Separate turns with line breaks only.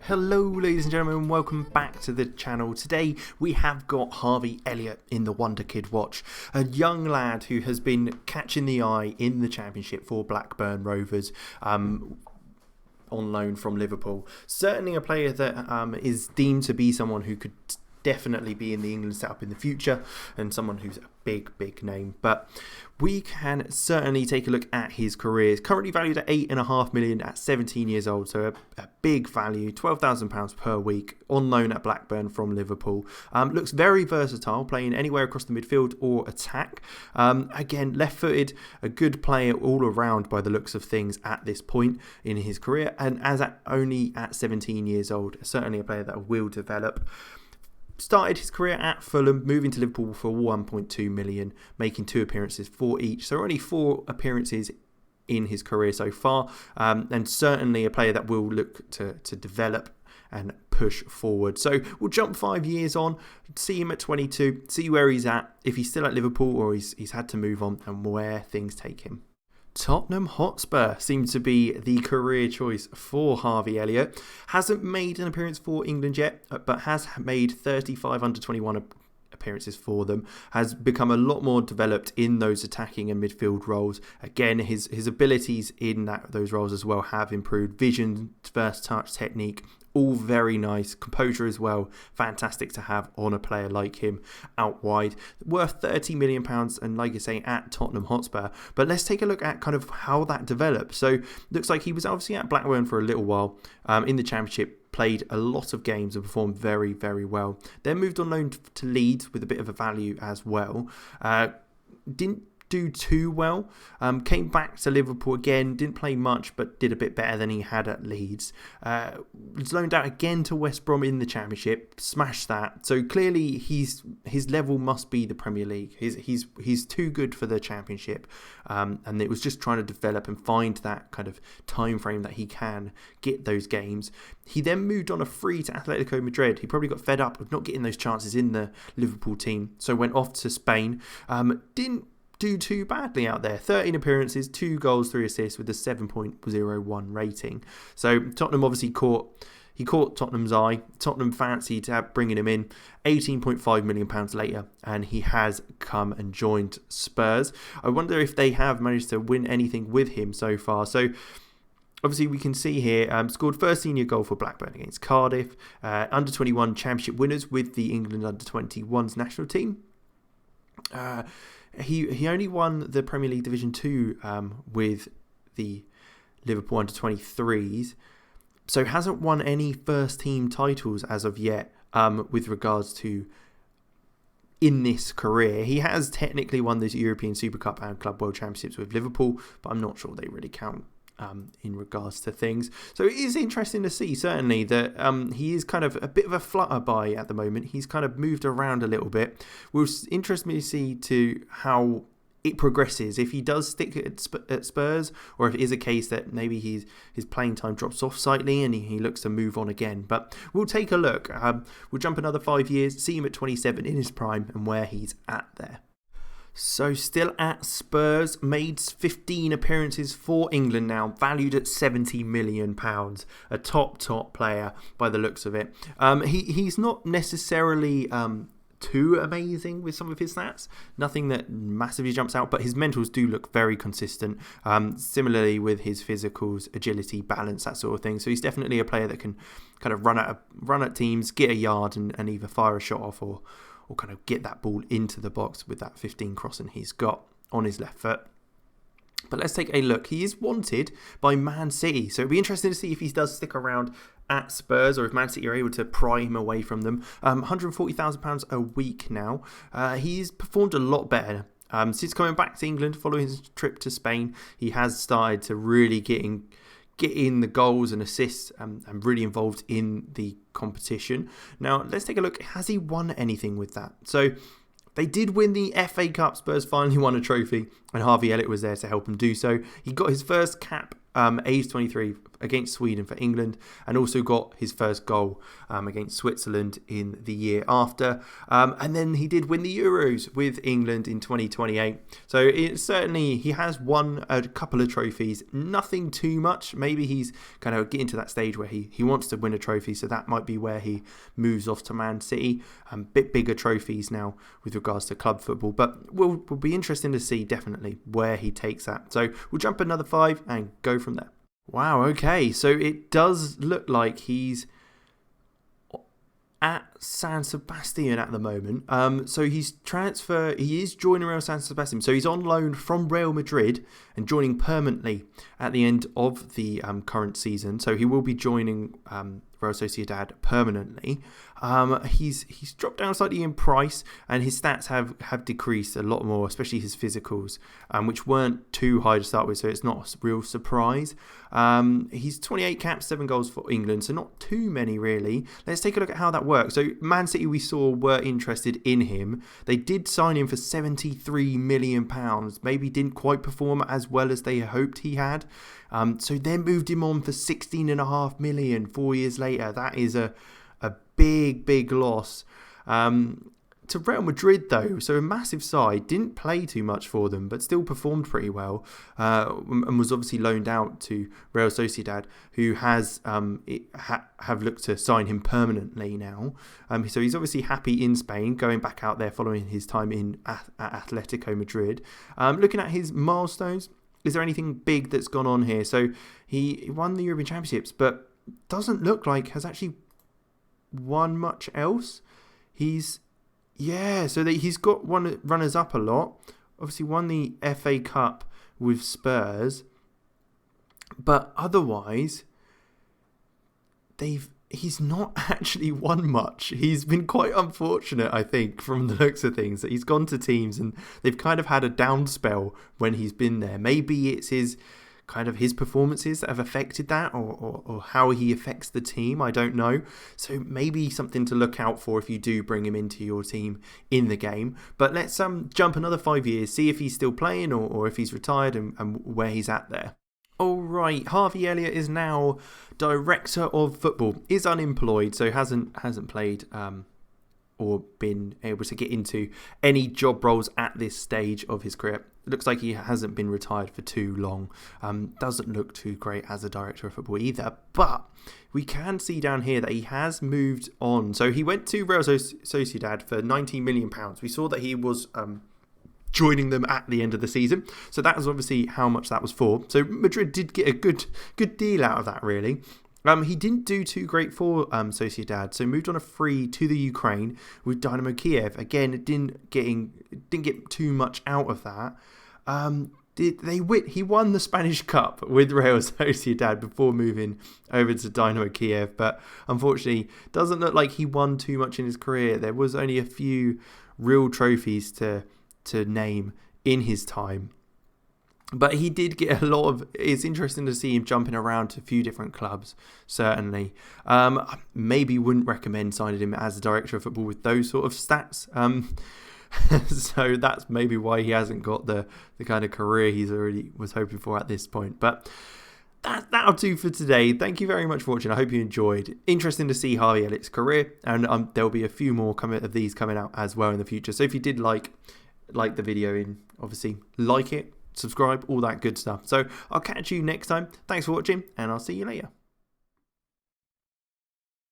Hello ladies and gentlemen, welcome back to the channel. Today we have got Harvey Elliott in the Wonderkid watch, a young lad who has been catching the eye in the Championship for Blackburn Rovers, on loan from Liverpool. Certainly a player that is deemed to be someone who could definitely be in the England setup in the future, and someone who's a big name. But we can certainly take a look at his career. He's currently valued at £8.5 million at 17 years old, so a big value, £12,000 per week, on loan at Blackburn from Liverpool. Looks very versatile, playing anywhere across the midfield or attack. Again, left-footed, a good player all around by the looks of things at this point in his career, and only at 17 years old, certainly a player that will develop. Started his career at Fulham, moving to Liverpool for 1.2 million, making 2 appearances for each. So only 4 appearances in his career so far, and certainly a player that will look to develop and push forward. So we'll jump 5 years on, see him at 22, see where he's at, if he's still at Liverpool or he's had to move on, and where things take him. Tottenham Hotspur seems to be the career choice for Harvey Elliott. Hasn't made an appearance for England yet, but has made 35 under-21 appearances for them. Has become a lot more developed in those attacking and midfield roles. Again, his abilities in those roles as well have improved. Vision, first touch, technique, all very nice. Composure as well, fantastic to have on a player like him out wide. Worth £30 million, and like I say, at Tottenham Hotspur. But let's take a look at kind of how that developed. So looks like he was obviously at Blackburn for a little while in the Championship, played a lot of games and performed very well. Then moved on loan to Leeds with a bit of a value as well. Didn't do too well. Came back to Liverpool again, didn't play much but did a bit better than he had at Leeds. Was loaned out again to West Brom in the Championship, smashed that. So clearly his level must be the Premier League. He's too good for the Championship, and it was just trying to develop and find that kind of time frame that he can get those games. He then moved on a free to Atletico Madrid. He probably got fed up of not getting those chances in the Liverpool team, so went off to Spain. Didn't do too badly out there. 13 appearances, 2 goals, 3 assists with a 7.01 rating. So Tottenham obviously caught Tottenham's eye. Tottenham fancied bringing him in. £18.5 million later, and he has come and joined Spurs. I wonder if they have managed to win anything with him so far. So obviously, we can see here, scored first senior goal for Blackburn against Cardiff. Under-21 Championship winners with the England Under-21s national team. He only won the Premier League Division 2 with the Liverpool Under-23s. So hasn't won any first team titles as of yet with regards to in this career. He has technically won the European Super Cup and Club World Championships with Liverpool, but I'm not sure they really count in regards to things. So it is interesting to see, certainly, that he is kind of a bit of a flutterby at the moment. He's kind of moved around a little bit. We'll interest me to see how it progresses, if he does stick at Spurs, or if it is a case that maybe his playing time drops off slightly and he looks to move on again. But we'll take a look. We'll jump another 5 years, see him at 27 in his prime and where he's at there. So still at Spurs, made 15 appearances for England now, valued at £70 million. A top player by the looks of it. He's not necessarily too amazing with some of his stats. Nothing that massively jumps out, but his mentals do look very consistent. Similarly with his physicals, agility, balance, that sort of thing. So he's definitely a player that can kind of run at teams, get a yard and either fire a shot off or kind of get that ball into the box with that 15 crossing he's got on his left foot. But let's take a look. He is wanted by Man City, so it'll be interesting to see if he does stick around at Spurs or if Man City are able to pry him away from them. £140,000 a week now. He's performed a lot better. Since coming back to England following his trip to Spain, he has started to really get in the goals and assists and really involved in the competition. Now, let's take a look. Has he won anything with that? So they did win the FA Cup. Spurs finally won a trophy, and Harvey Elliott was there to help him do so. He got his first cap, age 23, against Sweden for England, and also got his first goal against Switzerland in the year after. And then he did win the Euros with England in 2028. So certainly he has won a couple of trophies, nothing too much. Maybe he's kind of getting to that stage where he wants to win a trophy, so that might be where he moves off to Man City. Bit bigger trophies now with regards to club football, but will be interesting to see definitely where he takes that. So we'll jump another 5 and go from there. Wow, okay, so it does look like he's at San Sebastian at the moment. So he is joining Real San Sebastian. So he's on loan from Real Madrid and joining permanently at the end of the current season. So he will be joining Real Sociedad permanently. He's dropped down slightly in price, and his stats have decreased a lot more, especially his physicals, which weren't too high to start with, so it's not a real surprise. He's 28 caps, 7 goals for England, so not too many really. Let's take a look at how that works. So Man City, we saw, were interested in him. They did sign him for £73 million. Maybe didn't quite perform as well as they hoped he had. So then moved him on for £16.5 million 4 years later. That is a big loss. To Real Madrid though, so a massive side, didn't play too much for them, but still performed pretty well, and was obviously loaned out to Real Sociedad, who has have looked to sign him permanently now. So he's obviously happy in Spain, going back out there following his time at Atletico Madrid. Looking at his milestones, is there anything big that's gone on here? So he won the European Championships, but doesn't look like has actually won much else. He's got one runners up a lot. Obviously won the FA Cup with Spurs, but otherwise he's not actually won much. He's been quite unfortunate, I think, from the looks of things, that he's gone to teams and they've kind of had a down spell when he's been there. Maybe it's his performances that have affected that, or how he affects the team, I don't know. So maybe something to look out for if you do bring him into your team in the game. But let's jump another 5 years, see if he's still playing or if he's retired and where he's at there. Alright, Harvey Elliott is now director of football, is unemployed, so hasn't played or been able to get into any job roles at this stage of his career. It looks like he hasn't been retired for too long. Doesn't look too great as a director of football either. But we can see down here that he has moved on. So he went to Real Sociedad for £19 million. We saw that he was joining them at the end of the season. So that was obviously how much that was for. So Madrid did get a good deal out of that, really. He didn't do too great for Sociedad, so moved on a free to the Ukraine with Dynamo Kiev. Again, didn't get too much out of that. He won the Spanish Cup with Real Sociedad before moving over to Dynamo Kiev, but unfortunately doesn't look like he won too much in his career. There was only a few real trophies to name in his time. But he did get a lot of... It's interesting to see him jumping around to a few different clubs, certainly. Maybe wouldn't recommend signing him as a director of football with those sort of stats. So that's maybe why he hasn't got the kind of career he's already was hoping for at this point. But that'll do for today. Thank you very much for watching. I hope you enjoyed. Interesting to see Harvey Elliott's career. And there'll be a few more of these coming out as well in the future. So if you did like the video, obviously like it, subscribe, all that good stuff. So I'll catch you next time. Thanks for watching, and I'll see you later.